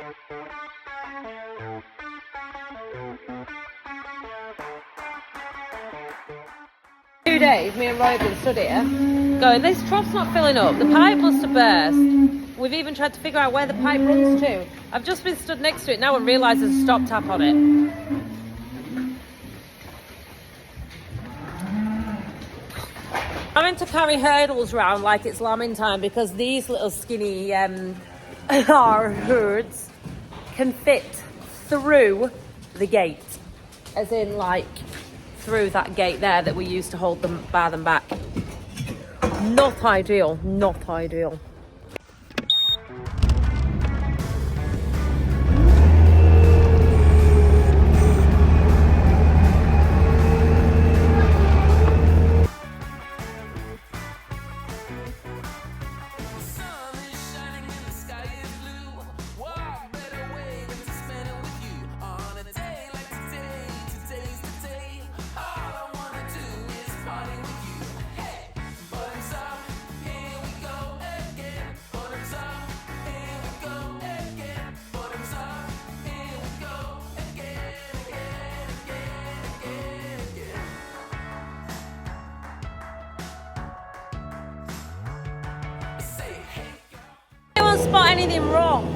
2 days, me and Roy have been stood here going, this trough's not filling up, the pipe must have burst. We've even tried to figure out where the pipe runs to. I've just been stood next to it now and realised there's a stop tap on it. Having to carry hurdles around like it's lambing time because these little skinny hoods can fit through the gate, as in like through that gate there that we used to hold them, bar them back. Not ideal, not ideal. Spot anything wrong,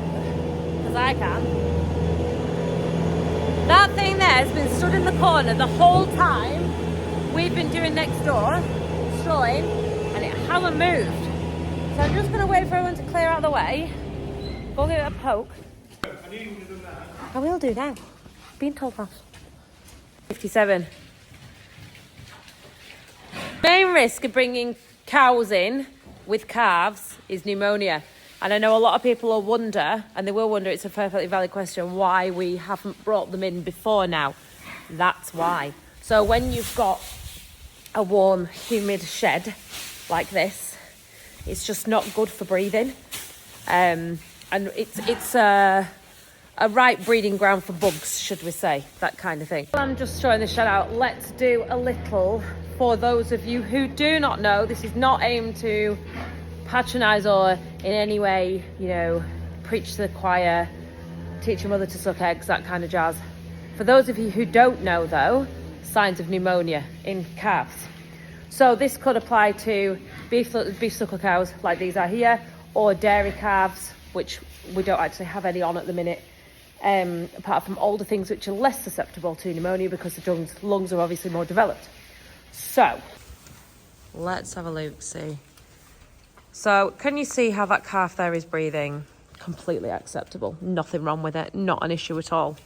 because I can. That thing there has been stood in the corner the whole time we've been doing next door, strolling, and it hasn't moved. So I'm just going to wait for everyone to clear out of the way, go give it a poke. I knew you would have done that. I will do now. Been told off. 57. Main risk of bringing cows in with calves is pneumonia. And I know a lot of people will wonder, and they will wonder, it's a perfectly valid question, why we haven't brought them in before now. That's why. So when you've got a warm, humid shed like this, it's just not good for breathing. And it's a right breeding ground for bugs, should we say, that kind of thing. I'm just throwing the shed out. Let's do a little, for those of you who do not know, this is not aimed to patronise or in any way, you know, preach to the choir, teach your mother to suck eggs, that kind of jazz. For those of you who don't know though, signs of pneumonia in calves. So this could apply to beef suckle cows like these are here, or dairy calves, which we don't actually have any on at the minute, apart from older things which are less susceptible to pneumonia because the lungs are obviously more developed. So let's have a look, see. So can you see how that calf there is breathing? Completely acceptable. Nothing wrong with it. Not an issue at all.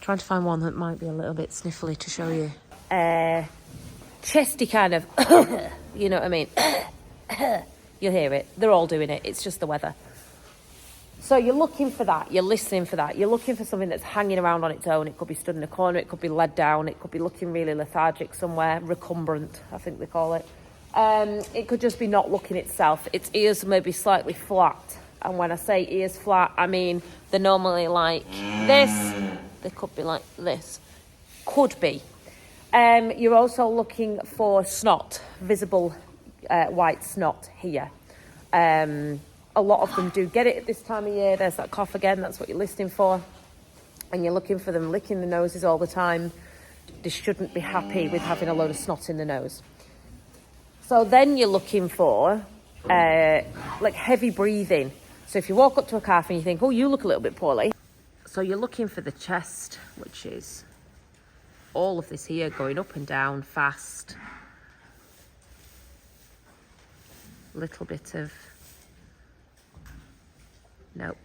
Trying to find one that might be a little bit sniffly to show you. Chesty kind of, you know what I mean? You'll hear it. They're all doing it. It's just the weather. So you're looking for that. You're listening for that. You're looking for something that's hanging around on its own. It could be stood in a corner. It could be led down. It could be looking really lethargic somewhere. Recumbrant, I think they call it. It could just be not looking itself. Its ears may be slightly flat. And when I say ears flat, I mean they're normally like this. They could be like this. Could be. You're also looking for snot, visible white snot here. A lot of them do get it at this time of year. There's that cough again. That's what you're listening for. And you're looking for them licking the noses all the time. They shouldn't be happy with having a load of snot in the nose. So then you're looking for like heavy breathing. So if you walk up to a calf and you think, oh, you look a little bit poorly. So you're looking for the chest, which is all of this here going up and down fast. Little bit of, nope.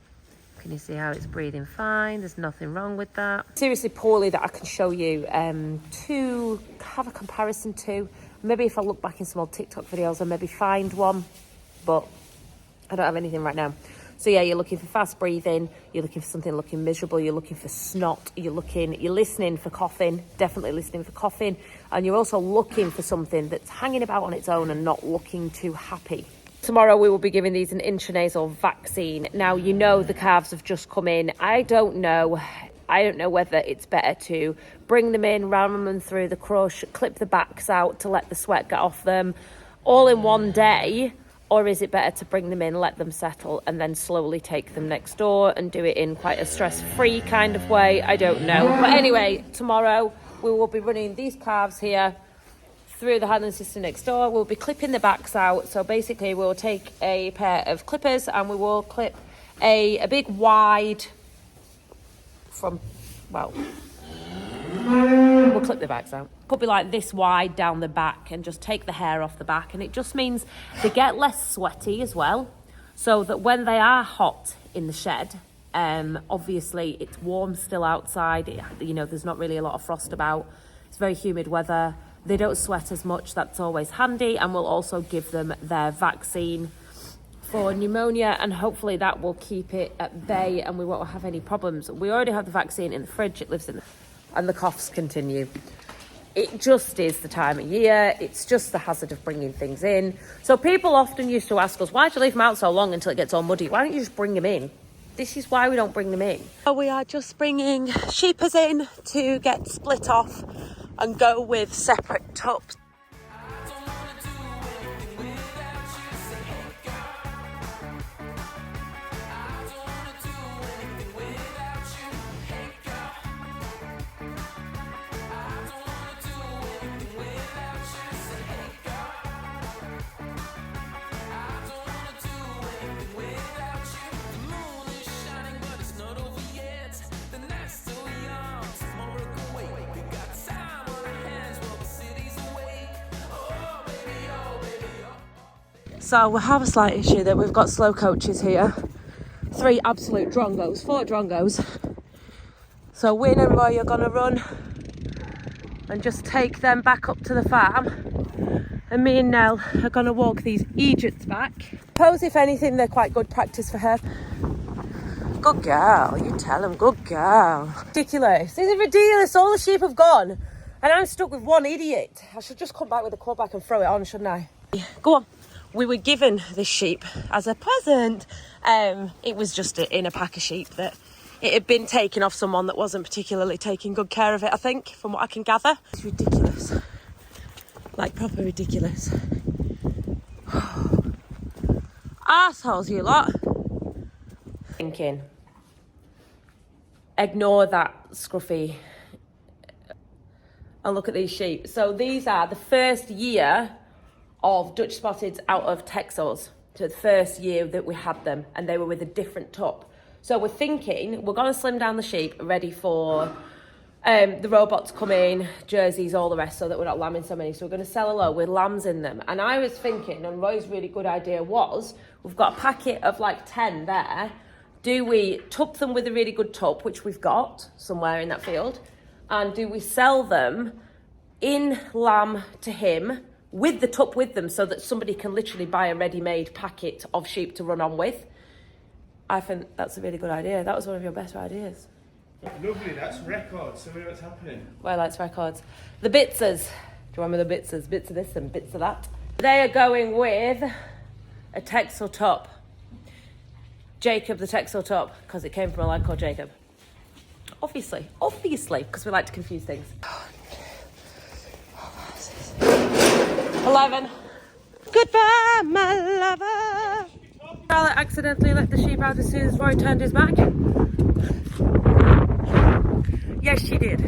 Can you see how it's breathing fine? There's nothing wrong with that. Seriously poorly that I can show you to have a comparison to. Maybe if I look back in some old TikTok videos, I'll maybe find one, but I don't have anything right now. So yeah, you're looking for fast breathing, you're looking for something looking miserable, you're looking for snot, you're listening for coughing, definitely listening for coughing, and you're also looking for something that's hanging about on its own and not looking too happy. Tomorrow we will be giving these an intranasal vaccine. Now, you know the calves have just come in. I don't know whether it's better to bring them in, ram them through the crush, clip the backs out to let the sweat get off them all in one day, Or is it better to bring them in, let them settle, and then slowly take them next door and do it in quite a stress-free kind of way? I don't know. But anyway, tomorrow we will be running these calves here through the handling system next door. We'll be clipping the backs out. So basically we'll take a pair of clippers and we will clip a big wide from, well, we'll clip the backs out. Could be like this wide down the back and just take the hair off the back, and it just means they get less sweaty as well, so that when they are hot in the shed, obviously it's warm still outside, there's not really a lot of frost about, it's very humid weather, they don't sweat as much. That's always handy. And we'll also give them their vaccine for pneumonia, and hopefully that will keep it at bay and we won't have any problems. We already have the vaccine in the fridge, it lives in and the coughs continue. It just is the time of year. It's just the hazard of bringing things in. So people often used to ask us, why do you leave them out so long until it gets all muddy? Why don't you just bring them in? This is why we don't bring them in. So we are just bringing sheepers in to get split off and go with separate tubs. So we have a slight issue that we've got slow coaches here. 3 absolute drongos, 4 drongos. So Win and Roy are gonna run and just take them back up to the farm. And me and Nell are gonna walk these Egypts back. Suppose if anything, they're quite good practice for her. Good girl, you tell them, good girl. Ridiculous, this is ridiculous, all the sheep have gone. And I'm stuck with one idiot. I should just come back with the club back and throw it on, shouldn't I? Go on. We were given this sheep as a present. It was just in a pack of sheep that it had been taken off someone that wasn't particularly taking good care of it, I think, from what I can gather. It's ridiculous. Like, proper ridiculous. Arseholes, you lot. Thinking. Ignore that scruffy. And look at these sheep. So these are the first year of Dutch Spotteds out of Texels. So the first year that we had them, and they were with a different top. So we're thinking we're going to slim down the sheep, ready for the robot to come in, jerseys, all the rest, so that we're not lambing so many. So we're going to sell a load with lambs in them. And I was thinking, and Roy's really good idea was, we've got a packet of like 10 there. Do we tup them with a really good tup, which we've got somewhere in that field, and do we sell them in lamb to him with the tup with them, so that somebody can literally buy a ready-made packet of sheep to run on with? I think that's a really good idea. That was one of your better ideas. Lovely, that's records. Tell me what's happening. Well, that's records. The Bitzers. Do you remember the Bitzers? Bits of this and bits of that. They are going with a Texel top. Jacob the Texel top, because it came from a lad called Jacob. Obviously, because we like to confuse things. 11. Goodbye, my lover. Charlotte accidentally let the sheep out as soon as Roy turned his back. Yes, she did.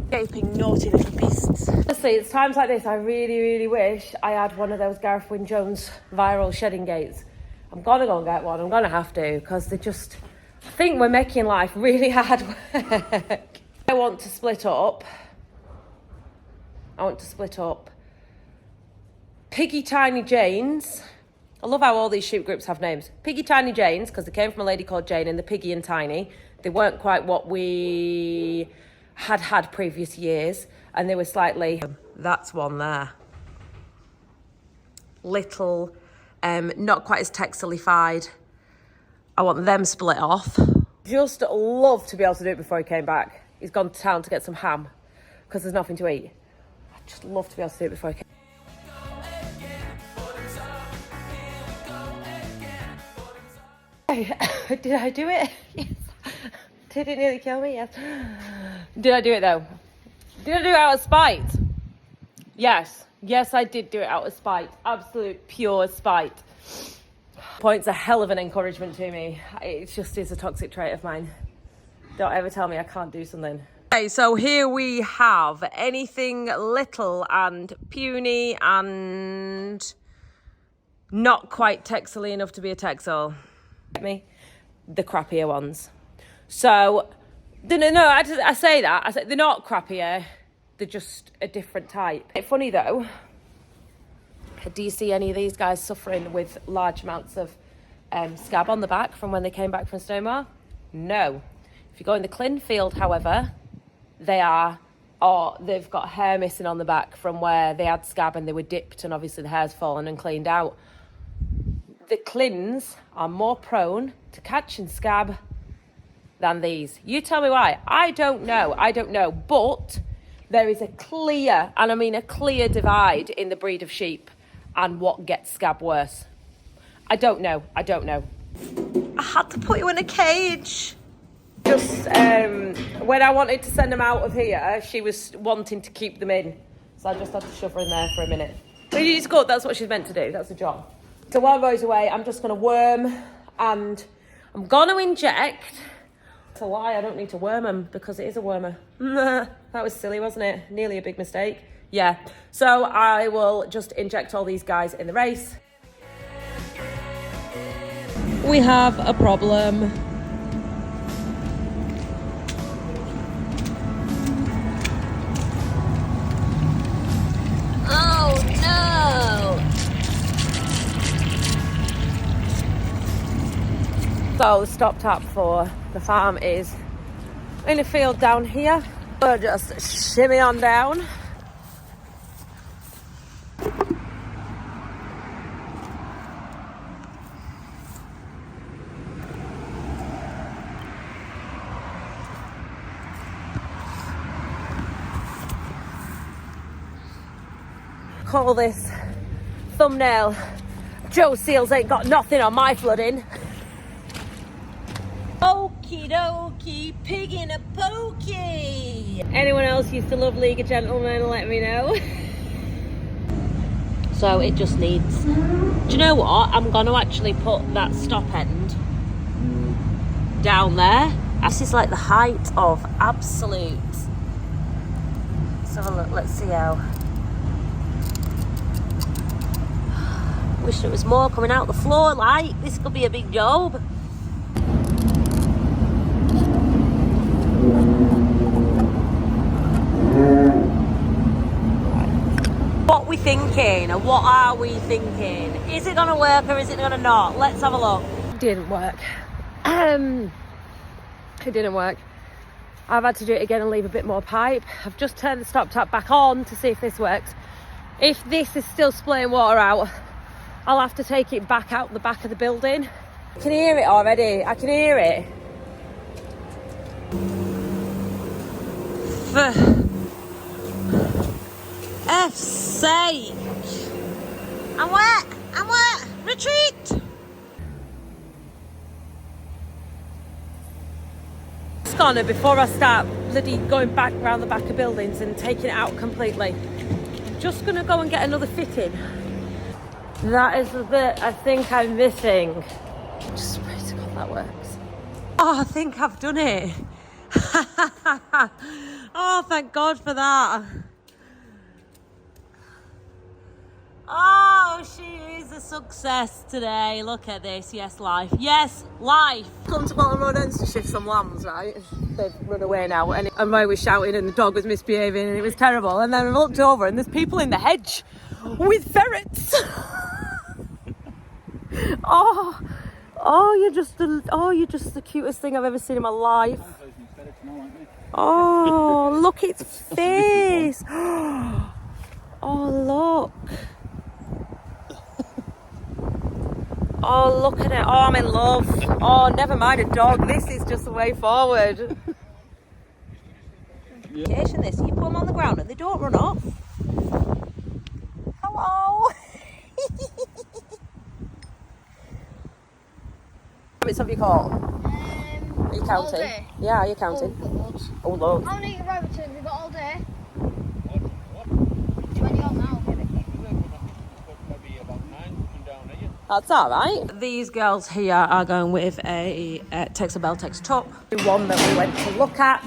Gaping naughty little beasts. Honestly, it's times like this I really, really wish I had one of those Gareth Wyn-Jones viral shedding gates. I'm gonna go and get one. I'm gonna have to, because they just, I think we're making life really hard work. I want to split up. Piggy Tiny Janes. I love how all these sheep groups have names. Piggy Tiny Janes, because they came from a lady called Jane, and the Piggy and Tiny. They weren't quite what we had previous years, and they were slightly... That's one there. Little, not quite as Texelified. I want them split off. Just love to be able to do it before he came back. He's gone to town to get some ham, because there's nothing to eat. I just love to be able to do it before he came. Did I do it? Yes. Did it nearly kill me? Yes. Did I do it though? Did I do it out of spite? Yes. Yes, I did do it out of spite. Absolute pure spite. Point's a hell of an encouragement to me. It just is a toxic trait of mine. Don't ever tell me I can't do something. Okay, so here we have anything little and puny and not quite Texel-y enough to be a Texel. Me, the crappier ones. So, no, I say that. I say they're not crappier. They're just a different type. It's funny though. Do you see any of these guys suffering with large amounts of scab on the back from when they came back from Snowmore? No. If you go in the Clin field, however, they've got hair missing on the back from where they had scab and they were dipped and obviously the hair's fallen and cleaned out. The Clins are more prone to catching scab than these. You tell me why. I don't know. But there is a clear, and I mean a clear divide in the breed of sheep and what gets scab worse. I don't know. I had to put you in a cage. Just when I wanted to send them out of here, she was wanting to keep them in. So I just had to shove her in there for a minute. But it's good, that's what she's meant to do, that's the job. So while Ro's away, I'm just gonna worm and I'm gonna inject. It's a lie, I don't need to worm them because it is a wormer. That was silly, wasn't it? Nearly a big mistake. Yeah, so I will just inject all these guys in the race. We have a problem. So the stop tap for the farm is in a field down here. We'll just shimmy on down. Call this thumbnail, Joe Seals ain't got nothing on my flooding. Okie dokie, pig in a pokey. Anyone else used to love League of Gentlemen, let me know. So it just needs, do you know what? I'm going to actually put that stop end down there. This is like the height of absolute. Let's have a look, let's see how. Wish there was more coming out the floor, like, this could be a big job. What we thinking, and what are we thinking? Is it gonna work or is it gonna not? Let's have a look. It didn't work. It didn't work. I've had to do it again and leave a bit more pipe. I've just turned the stop tap back on to see if this works. If this is still splaying water out, I'll have to take it back out the back of the building. I can hear it already. I can hear it. For F's sake. I'm wet. Retreat. It's gonna, before I start bloody going back around the back of buildings and taking it out completely, I'm just gonna go and get another fitting. That is the bit I think I'm missing. Just pray to God that works. Oh, I think I've done it. Oh, thank God for that. Oh, she is a success today. Look at this. Yes, life. Yes, life. Come to Bolton Road Ends to shift some lambs, right? They've run away now. And I was shouting and the dog was misbehaving and it was terrible. And then I looked over and there's people in the hedge with ferrets. You're just the cutest thing I've ever seen in my life. Oh, look its face. Oh, look. Oh, look at it. Oh, I'm in love. Oh, never mind a dog. This is just the way forward. Yeah. This, you put them on the ground and they don't run off. Hello. How many have you caught? Are you counting? All day. Yeah, are you counting? Oh, loads. How many rabbits have you got all day? 20 odd now. That's all right. These girls here are going with a Texel Beltex top. One that we went to look at.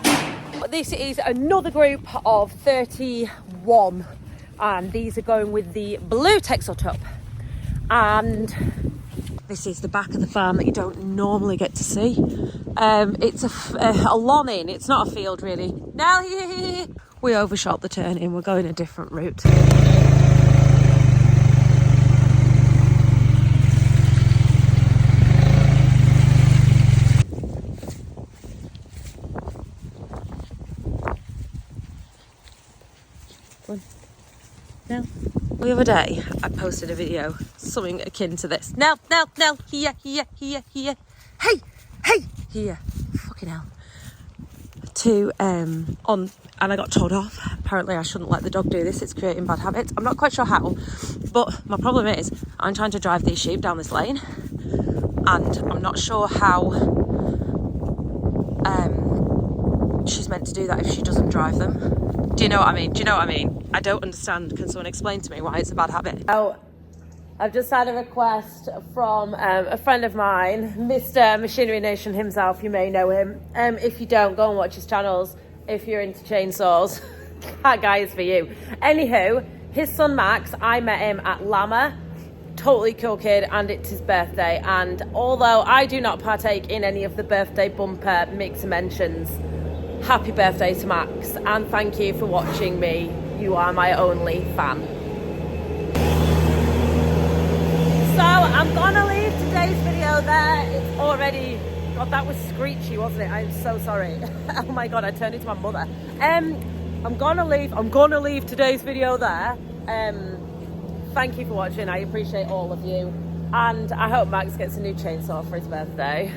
This is another group of 31, and these are going with the blue Texel top. And this is the back of the farm that you don't normally get to see. It's a lawn in, it's not a field really. Now we overshot the turning, we're going a different route. Now, the other day I posted a video, something akin to this. Now, here, hey, here, fucking hell. And I got told off. Apparently I shouldn't let the dog do this, it's creating bad habits. I'm not quite sure how, but my problem is I'm trying to drive these sheep down this lane, and I'm not sure how she's meant to do that if she doesn't drive them. Do you know what I mean? I don't understand. Can someone explain to me why it's a bad habit? Oh, I've just had a request from a friend of mine, Mr. Machinery Nation himself. You may know him. If you don't, go and watch his channels. If you're into chainsaws, that guy is for you. Anywho, his son Max, I met him at Llama. Totally cool kid, and it's his birthday. And although I do not partake in any of the birthday bumper mix mentions, happy birthday to Max, and thank you for watching me. You are my only fan. So I'm gonna leave today's video there. It's already, God, that was screechy, wasn't it? I'm so sorry. Oh my God, I turned into my mother. I'm gonna leave today's video there. Thank you for watching. I appreciate all of you, and I hope Max gets a new chainsaw for his birthday.